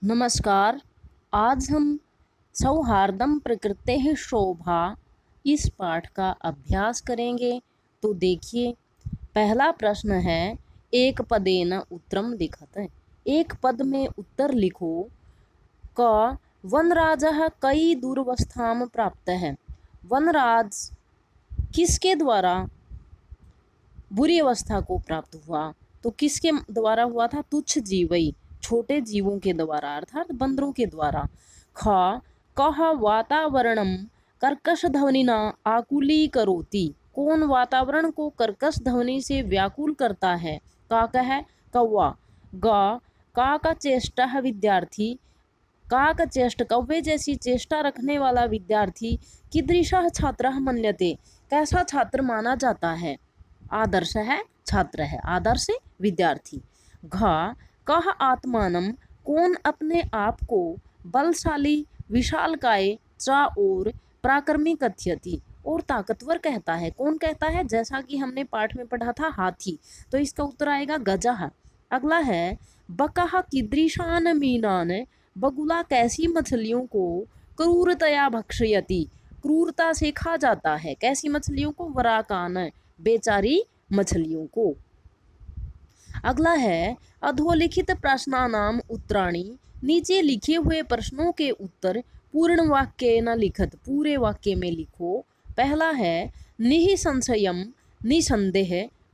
नमस्कार। आज हम सौहार्दम प्रकृतेः शोभा इस पाठ का अभ्यास करेंगे। तो देखिए, पहला प्रश्न है, एक पदेन उत्तरम लिखत है। एक पद में उत्तर लिखो। क वनराजः कई दुर्वस्थाम प्राप्त है। वनराज किसके द्वारा बुरी अवस्था को प्राप्त हुआ? तो किसके द्वारा हुआ था? तुच्छ जीवई, छोटे जीवों के द्वारा, अर्थात बंदरों के द्वारा। ख कह वातावरणम कर्कश ध्वनिना आकुली करोति। कौन वातावरण को कर्कश ध्वनि से व्याकुल करता है? काक है कौवा। ग काक चेष्टा विद्यार्थी, काक चेष्ट, कौवे जैसी चेष्टा रखने वाला विद्यार्थी कीदृशः छात्रः मन्यते, कैसा छात्र माना जाता है? आदर्श है, छात्र है, आदर्श विद्यार्थी। घ कह आत्मानम, कौन अपने आप को बलशाली विशालकाय च और पराक्रमी कथयति, और ताकतवर कहता है। कौन कहता है? जैसा कि हमने पाठ में पढ़ा था, हाथी। तो इसका उत्तर आएगा गजह। अगला है, बकह कीदृशान मीनान, बगुला कैसी मछलियों को क्रूरतया भक्षयति, क्रूरता से खा जाता है। कैसी मछलियों को? वराकान, बेचारी मछलियों को। अगला है, अधोलिखित प्रश्नानाम उत्तराणि, नीचे लिखे हुए प्रश्नों के उत्तर पूर्ण वाक्य न लिखत, पूरे वाक्य में लिखो। पहला है, निःसंशयम, निसंदेह,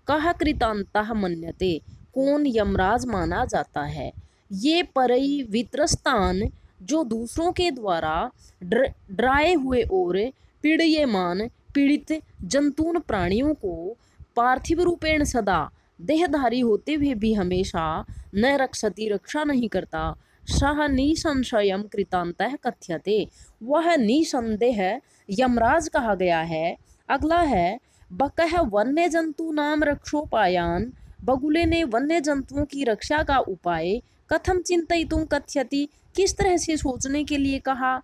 कह कृतांतः मन्यते, कौन यमराज माना जाता है? ये परई वित्रस्तान, जो दूसरों के द्वारा डराए हुए और पीड़यमान, पीड़ित जंतून प्राणियों को पार्थिव रूपेण सदा, देहधारी होते हुए भी हमेशा, न रक्षति, रक्षा नहीं करता। सह निसंशयम कृतांतः कथ्यते, वह निसंदेह यमराज कहा गया है। अगला है, बकह वन्य जंतु नाम रक्षोपायान, बगुले ने वन्य जंतुओं की रक्षा का उपाय कथम चिंतयितुम कथ्यति, किस तरह से सोचने के लिए कहा?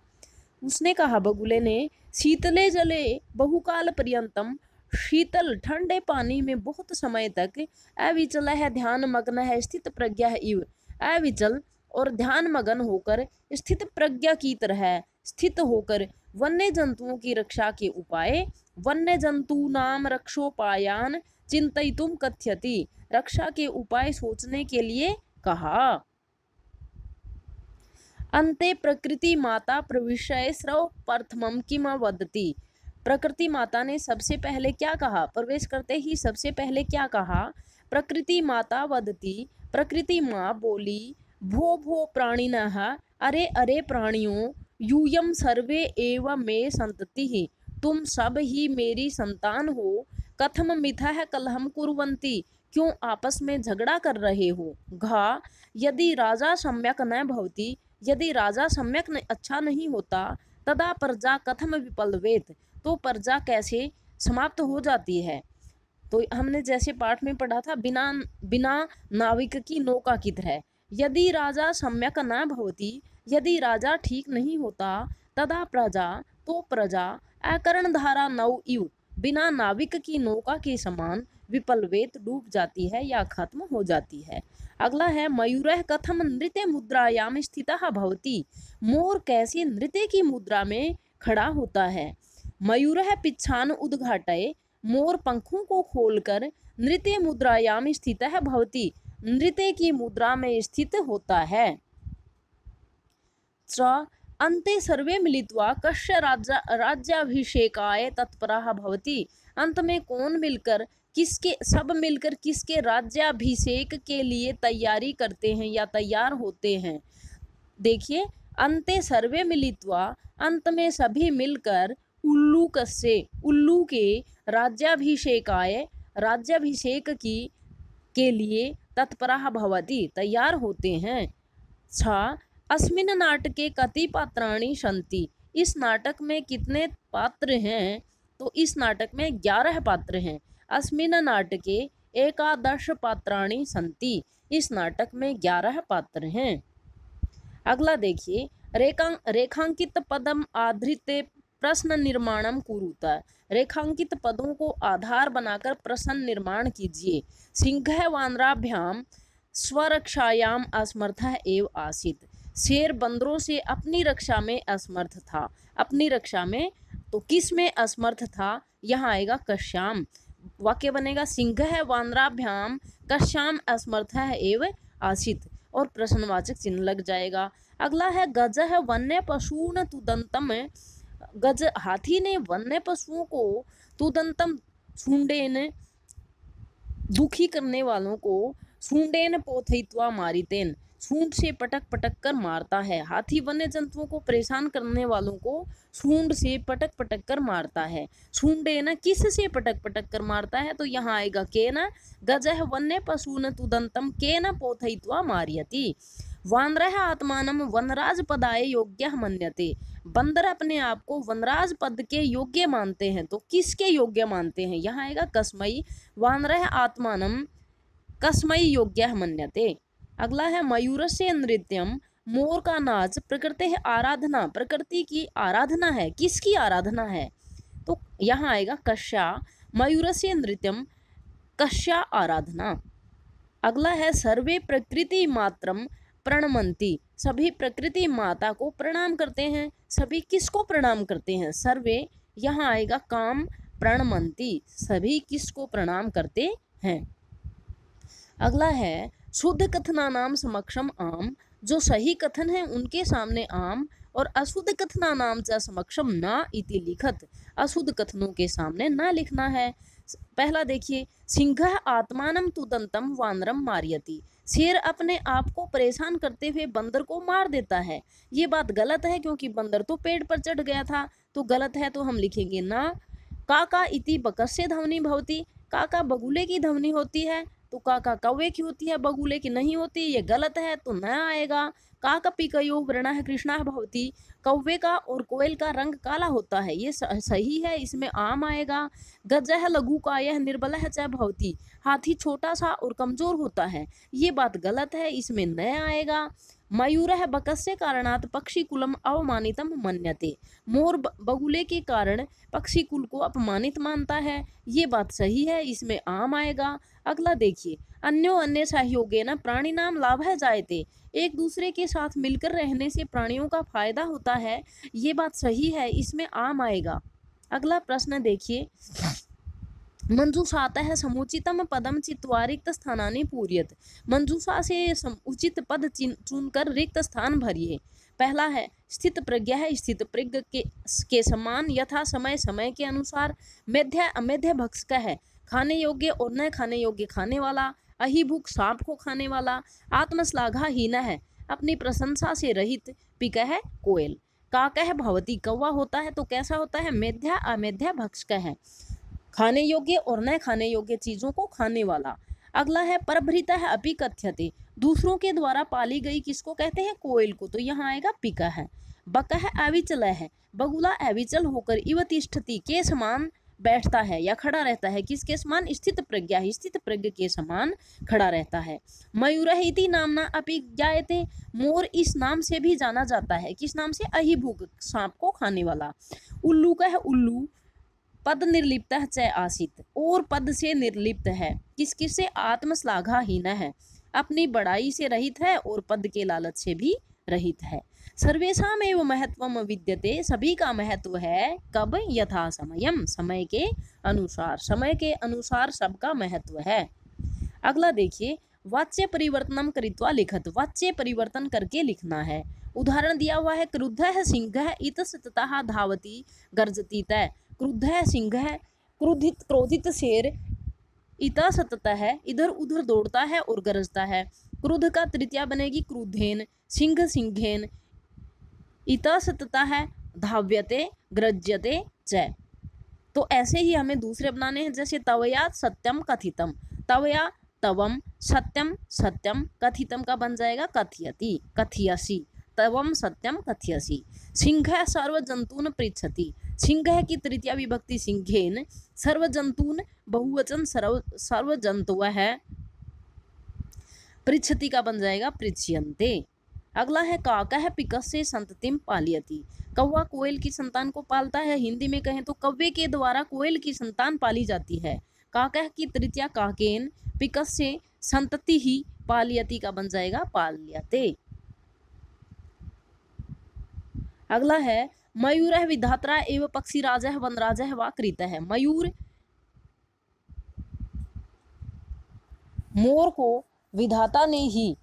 उसने कहा, बगुले ने, शीतले जले बहुकाल पर्यंतम, शीतल ठंडे पानी में बहुत समय तक, अविचल है ध्यान मग्न है स्थित प्रज्ञा है इव, अविचल और ध्यान मग्न होकर, स्थित प्रज्ञा की तरह स्थित होकर वन्य जंतुओं की रक्षा के उपाय, वन्य जंतु नाम रक्षोपायान चिंतयितुम कथ्यति, रक्षा के उपाय सोचने के लिए कहा। अन्ते प्रकृति माता प्रविश्य स्रव प्रथमम किम वदति, प्रकृति माता ने सबसे पहले क्या कहा? प्रवेश करते ही सबसे पहले क्या कहा? प्रकृति माता वदति, प्रकृति माँ बोली, भो भो प्राणिनः, अरे अरे प्राणियों, यूयम सर्वे एव मे संततिः, तुम सब ही मेरी संतान हो। कथम मिथः कलहम कुर्वन्ति, क्यों आपस में झगड़ा कर रहे हो? घ यदि राजा सम्यक न भवति, यदि राजा सम्यक अच्छा नहीं होता, तदा प्रजा कथम विपलवेत, तो प्रजा कैसे समाप्त हो जाती है? तो हमने जैसे पाठ में पढ़ा था, बिना बिना नाविक की नौका की तरह। यदि राजा सम्यक न भवति, यदि राजा ठीक नहीं होता, तदा प्रजा, तो प्रजा अकर्ण धारा नौ इव, बिना नाविक की नौका के समान, विपलवेत, डूब जाती है या खत्म हो जाती है। अगला है, मयूरः कथम नृत्य मुद्रायाम स्थितः भवति, मोर कैसे नृत्य की मुद्रा में खड़ा होता है? मयूरः पिच्छान उद्घाटय, मोर पंखों को खोलकर नृत्य मुद्रायाम स्थितः भवति, नृत्य की मुद्रा में स्थित होता है। च अन्ते सर्वे मिलित्वा कस्य राज्याभिषेकाय तत्परः भवति, अंत में कौन मिलकर, किसके, सब मिलकर किसके राज्याभिषेक के लिए तैयारी करते हैं या तैयार होते हैं? देखिए, अन्ते सर्वे मिलित्वा, अंत में सभी मिलकर, उल्लूकस्य, उल्लू के, राज्याभिषेकाय, राज्याभिषेक की के लिए, तत्परः भवति, तैयार होते हैं। छ अस्मिन् नाटके कति पात्राणि सन्ति, इस नाटक में कितने पात्र हैं? तो इस नाटक में 11 पात्र हैं। अस्मिन् नाटके एकादश पात्राणि सन्ति, इस नाटक में 11 पात्र हैं। अगला देखिए, रेखांकित पदम आधृत्य प्रश्न निर्माणम कुरुत, रेखांकित पदों को आधार बनाकर प्रश्न निर्माण कीजिए। सिंहः वानराभ्याम स्वरक्षायाम असमर्थः एव आसीत्, शेर बंदरों से अपनी रक्षा में असमर्थ था। अपनी रक्षा में तो किस में असमर्थ था? यहाँ आएगा कश्याम। वाक्य बनेगा सिंह है वानराभ्याम कश्याम असमर्थ है एव आसित, और प्रश्नवाचक चिन्ह लग जाएगा। अगला है गज है वन्य पशून तुदंतम। गज हाथी ने वन्य पशुओं को तुदंतम सूंडेन दुखी करने वालों को सूंडेन पोथयित्वा मारितेन सूंड से पटक पटक कर मारता है। हाथी वन्य जंतुओं को परेशान करने वालों को सूंड से पटक पटक कर मारता है। सूंडेन किस से पटक पटक कर मारता है? तो यहाँ आएगा केन गजः वन्य पशून तुदंतम केन पोथयित्वा मारयति। वानरः आत्मानं वनराज पदाय योग्यः मन्यते। बंदर अपने आप को वनराज पद के योग्य मानते हैं। तो किसके योग्य मानते हैं? यहाँ आएगा कस्मै। वानरः आत्मानं कस्मै योग्यः मन्यते। अगला है मयूरस्य नृत्यम। मोर का नाच प्रकृति है आराधना। प्रकृति की आराधना है। किसकी आराधना है? तो यहाँ आएगा कश्या। मयूरस्य नृत्यम कश्या आराधना। अगला है सर्वे प्रकृति मात्रम प्रणमंती। सभी प्रकृति माता को प्रणाम करते हैं। सभी किसको प्रणाम करते हैं? सर्वे यहाँ आएगा काम प्रणमंती। सभी किसको प्रणाम करते हैं? अगला है शुद्ध कथनानाम समक्षम आम। जो सही कथन है उनके सामने आम, और अशुद्ध कथनानाम च समक्षम ना इति लिखत। अशुद्ध कथनों के सामने ना लिखना है। पहला देखिए, सिंह आत्मानम तुदंतम वानरम मारियति। शेर अपने आप को परेशान करते हुए बंदर को मार देता है। ये बात गलत है क्योंकि बंदर तो पेड़ पर चढ़ गया था, तो गलत है। तो हम लिखेंगे ना। काका इति बकस्य ध्वनि भवति। काका बगुले की ध्वनि होती है, तो काका कौवे की होती है, बगुले की नहीं होती। ये गलत है, तो न आएगा। काका पिकयो वर्णः कृष्णः भवति। कौवे का और कोयल का रंग काला होता है, ये सही है, इसमें आम आएगा। गजः लघुकायः निर्बलः च भवति। हाथी छोटा सा और कमजोर होता है, ये बात गलत है, इसमें न आएगा। मयूरः बकस्य कारणात् पक्षी कुलम अवमानितम मन्यते। मोर बगुले के कारण पक्षी कुल को अपमानित मानता है, ये बात सही है, इसमें आम आएगा। अगला देखिए, अन्यो अन्य सहयोगेन प्राणिनाम लाभः जायते। एक दूसरे के साथ मिलकर रहने से प्राणियों का फायदा होता है, ये बात सही है, इसमें आम आएगा। अगला प्रश्न देखिए, मंजूषातः समुचितम पदम चित्वा रिक्त स्थानानि पूर्यत। मंजूषा से उचित पद चुनकर रिक्त स्थान भरिए। पहला है स्थित प्रज्ञ है, स्थित प्रज्ञ के समान यथा समय समय के अनुसार। मेध्य अमेध्य भक्षक है, खाने योग्य और न खाने योग्य खाने वाला। अहिभुक सांप को खाने वाला। आत्मश्लाघाहीन है, अपनी प्रशंसा से रहित। पिक है कोयल। काकः भवति, कौवा होता है तो कैसा होता है? मेध्य अमेध्य भक्षक है, खाने योग्य और न खाने योग्य चीजों को खाने वाला। अगला है परभृत है अपि कथ्यते। दूसरों के द्वारा पाली गई किसको कहते हैं? कोयल को, तो यहाँ आएगा पिका है। बक है अविचल है, बगुला अविचल होकर इव तिष्ठति के समान बैठता है या खड़ा रहता है। किसके समान? स्थित प्रज्ञा, स्थित प्रज्ञ के समान खड़ा रहता है। मयूरः इति नामना अपि ज्ञायते। मोर इस नाम से भी जाना जाता है। किस नाम से? अहिभुक, सांप को खाने वाला। उल्लू का है उल्लू, पद निर्लिप्त च आसित, और पद से निर्लिप्त है। किस किस से? आत्मश्लाघाहीन है, अपनी बड़ाई से रहित है और पद के लालच से भी रहित है। सर्वेषाम एव महत्वम विद्यते। सभी का महत्व है। कब? यथा समयम, समय के अनुसार। समय के अनुसार सबका महत्व है। अगला देखिए, वाच्य परिवर्तनम कृत्वा लिखत। वाच्य परिवर्तन करके लिखना है। उदाहरण दिया हुआ है, क्रुद्धः सिंहः इतस्ततः धावति गर्जति तय। क्रुद्ध है सिंह है, क्रोधित शेर इतस्ततः है, इधर उधर दौड़ता है और गरजता है। क्रुद्ध का तृतीया बनेगी क्रुद्धेन, सिंह सिंहेन, इतस्ततः है, धाव्यते ग्रज्यते च। तो ऐसे ही हमें दूसरे बनाने हैं, जैसे तवया सत्यम कथितम। तवया तवम, सत्यम सत्यम, कथितम का बन जाएगा कथयति कथयसि। तवम सत्यम कथयसि। सिंह सर्वजंतून पृच्छति। सिंह की तृतीया विभक्ति सिंहेन, सर्वजंतून बहुवचन सर्वजंतुव है, पृच्छति का बन जाएगा पृच्छयन्ते। अगला है काकः पिकस्य संततिम पालयति। कौवा कोयल की संतान को पालता है। हिंदी में कहें तो कौवे के द्वारा कोयल की संतान पाली जाती है। काकः की तृतीया काकेन, पिकस्य संतति ही पालयति का बन जाएगा पाल्यते। अगला है मयूरः विधात्रा एव पक्षीराजः वनराजः वा कृतः। मयूर मोर को विधाता ने ही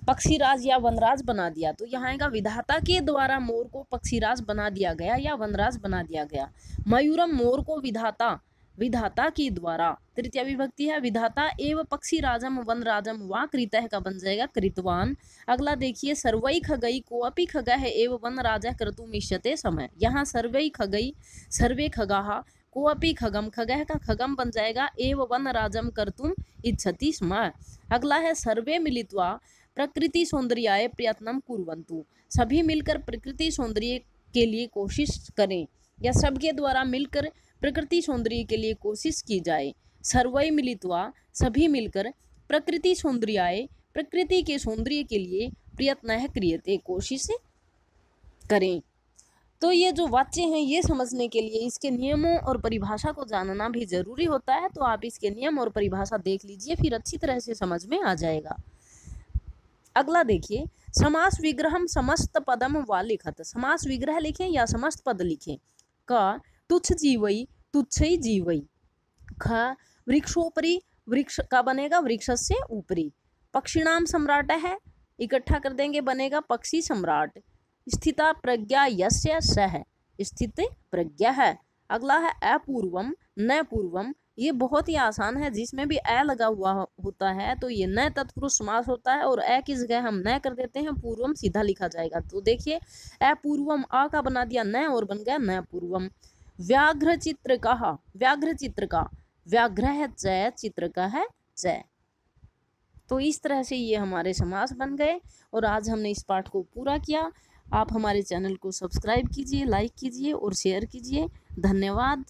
पक्षीराज या वनराज बना दिया। तो यहाँ आएगा विधाता के द्वारा मोर को पक्षीराज बना दिया गया या वनराज बना दिया गया। मयूरम मोर को विधाता के द्वारा, तृतीय विभक्ति है, विधाता एव पक्षीराजम वनराजम वा कृतः का बन जाएगा कृतवान। अगला देखिए सर्वै खगई कोऽपि खगः एव वनराजः कर्तुमिष्यते समय। यहाँ सर्वै खगई, सर्वे खगाः, कोऽपि खगम, खगः का खगम बन जाएगा, एव वनराजम कर्तुम इच्छति स्म। अगला है सर्वे मिलित्वा प्रकृति सौंदर्याय प्रयत्नम कुर्वन्तु। सभी मिलकर प्रकृति सौंदर्य के लिए कोशिश करें या सबके द्वारा मिलकर प्रकृति सौंदर्य के लिए कोशिश की जाए। सर्वै मिलित्वा सभी मिलकर प्रकृति सौंदर्याय प्रकृति के सौंदर्य के लिए प्रयत्न क्रियते कोशिश करें। तो ये जो वाक्य हैं ये समझने के लिए इसके नियमों और परिभाषा को जानना भी जरूरी होता है। तो आप इसके नियम और परिभाषा देख लीजिए, फिर अच्छी तरह से समझ में आ जाएगा। अगला देखिए समास विग्रहम समस्त पदम वा लिखत। समास विग्रह लिखें या समस्त पद लिखें। क तुच्छ जीवई तुच्छई जीवई। ख वृक्षोपरि, वृक्ष का बनेगा वृक्ष से ऊपरी। पक्षिणाम सम्राट है, इकट्ठा कर देंगे बनेगा पक्षी सम्राट। स्थिता प्रज्ञा यस्य सह, स्थित प्रज्ञा है। अगला है अपूर्वम न पूर्वम। ये बहुत ही आसान है, जिसमें भी अ लगा हुआ होता है तो ये न तत्पुरुष समास होता है और अ की जगह हम न कर देते हैं, पूर्वम सीधा लिखा जाएगा। तो देखिए अपूर्वम आ का बना दिया न और बन गया न पूर्वम। व्याघ्र चित्र का, व्याघ्र चित्र का, व्याघ्र है च, चित्र का है च। तो इस तरह से ये हमारे समास बन गए और आज हमने इस पाठ को पूरा किया। आप हमारे चैनल को सब्सक्राइब कीजिए, लाइक कीजिए और शेयर कीजिए। धन्यवाद।